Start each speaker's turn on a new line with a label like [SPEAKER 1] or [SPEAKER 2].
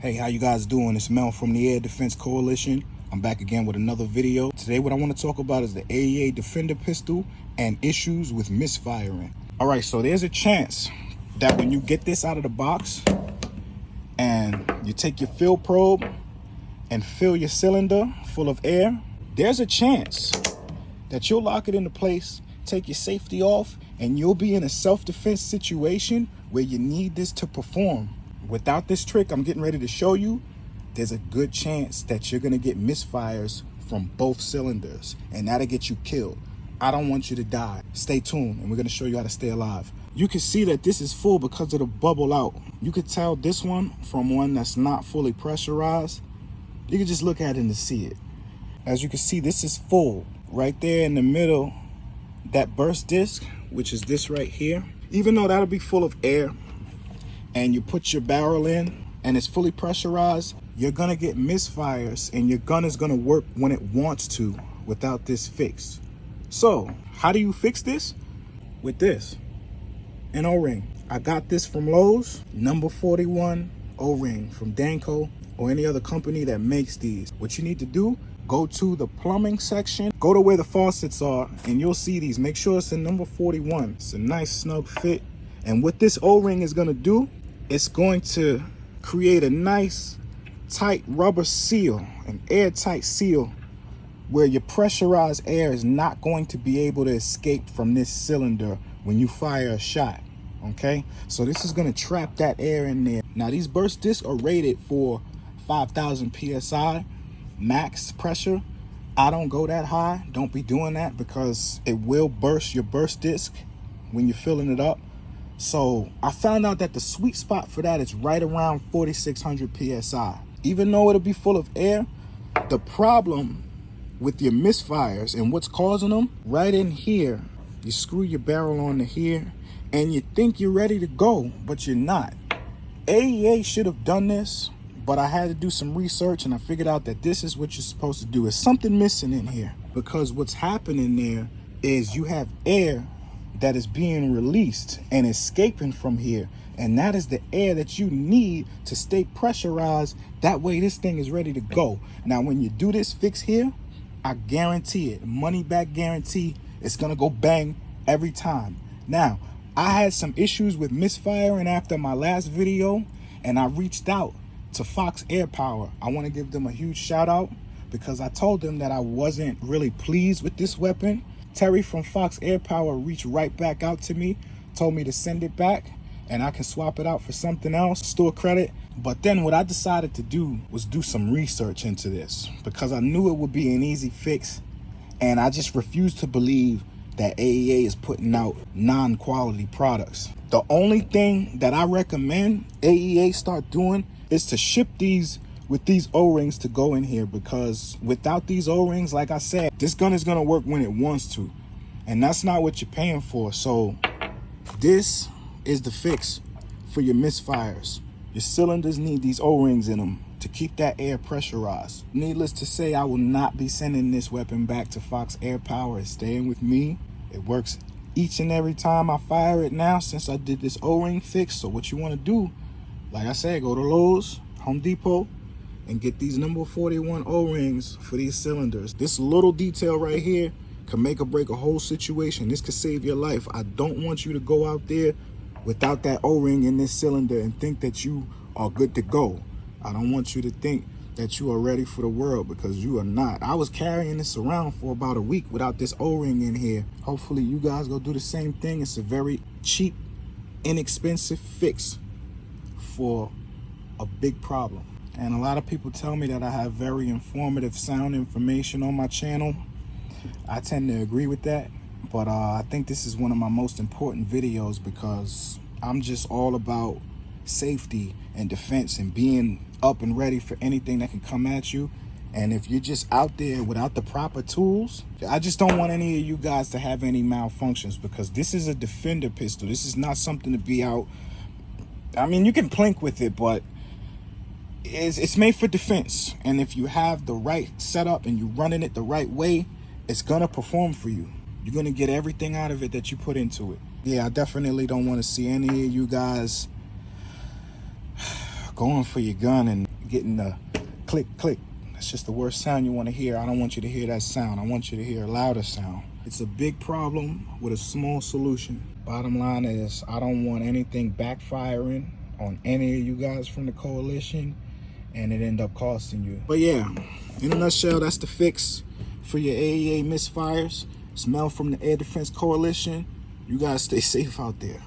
[SPEAKER 1] Hey, how you guys doing? It's Mel from the Air Defense Coalition. I'm back again with another video. Today what I want to talk about is the AEA Defender pistol and issues with misfiring. Alright, so there's a chance that when you get this out of the box and you take your fill probe and fill your cylinder full of air, there's a chance that you'll lock it into place, take your safety off, and you'll be in a self-defense situation where you need this to perform. Without this trick I'm getting ready to show you, there's a good chance that you're gonna get misfires from both cylinders, and that'll get you killed. I don't want you to die. Stay tuned, and we're gonna show you how to stay alive. You can see that this is full because of the bubble out. You could tell this one from one that's not fully pressurized. You can just look at it and see it. As you can see, this is full. Right there in the middle, that burst disc, which is this right here, even though that'll be full of air, and you put your barrel in and it's fully pressurized, you're gonna get misfires and your gun is gonna work when it wants to without this fix. So how do you fix this? With this, an O-ring. I got this from Lowe's, number 41 O-ring from Danco or any other company that makes these. What you need to do, go to the plumbing section, go to where the faucets are, and you'll see these. Make sure it's in number 41. It's a nice snug fit. And what this O-ring is gonna do, it's going to create a nice tight rubber seal, an airtight seal, where your pressurized air is not going to be able to escape from this cylinder when you fire a shot. Okay, so this is going to trap that air in there. Now these burst discs are rated for 5,000 psi max pressure. I don't go that high. Don't be doing that because it will burst your burst disc when you're filling it up. So I found out that the sweet spot for that is right around 4,600 psi. Even though it'll be full of air, the problem with your misfires and what's causing them, right in here, you screw your barrel onto here and you think you're ready to go, but you're not. AEA should have done this, but I had to do some research and I figured out that this is what you're supposed to do. There's something missing in here, because what's happening there is you have air that is being released and escaping from here, and that is the air that you need to stay pressurized. That way this thing is ready to go. Now when you do this fix here, I guarantee it, money back guarantee, it's gonna go bang every time. Now I had some issues with misfiring after my last video, and I reached out to Fox Air Power. I want to give them a huge shout out because I told them that I wasn't really pleased with this weapon. Terry from Fox Air Power reached right back out to me, told me to send it back and I can swap it out for something else, store credit. But then what I decided to do was do some research into this because I knew it would be an easy fix, and I just refused to believe that AEA is putting out non-quality products. The only thing that I recommend AEA start doing is to ship these with these O-rings to go in here, because without these O-rings, like I said, this gun is gonna work when it wants to, and that's not what you're paying for. So this is the fix for your misfires. Your cylinders need these O-rings in them to keep that air pressurized. Needless to say, I will not be sending this weapon back to Fox Air Power. It's staying with me. It works each and every time I fire it now since I did this O-ring fix. So what you want to do, like I said, go to Lowe's, Home Depot, and get these number 41 O-rings for these cylinders. This little detail right here can make or break a whole situation. This could save your life. I don't want you to go out there without that O-ring in this cylinder and think that you are good to go. I don't want you to think that you are ready for the world, because you are not. I was carrying this around for about a week without this O-ring in here. Hopefully you guys go do the same thing. It's a very cheap, inexpensive fix for a big problem. And a lot of people tell me that I have very informative sound information on my channel. I tend to agree with that, but I think this is one of my most important videos because I'm just all about safety and defense and being up and ready for anything that can come at you. And if you're just out there without the proper tools, I just don't want any of you guys to have any malfunctions, because this is a Defender pistol. This is not something to be out. I mean, you can plink with it, but it's made for defense. And if you have the right setup and you're running it the right way, it's gonna perform for you. You're gonna get everything out of it that you put into it. Yeah, I definitely don't want to see any of you guys going for your gun and getting the click, click. That's just the worst sound you want to hear. I don't want you to hear that sound. I want you to hear a louder sound. It's a big problem with a small solution. Bottom line is, I don't want anything backfiring on any of you guys from the coalition and it end up costing you. But yeah, in a nutshell, that's the fix for your AEA misfires. It's Mel from the Air Defense Coalition. You guys stay safe out there.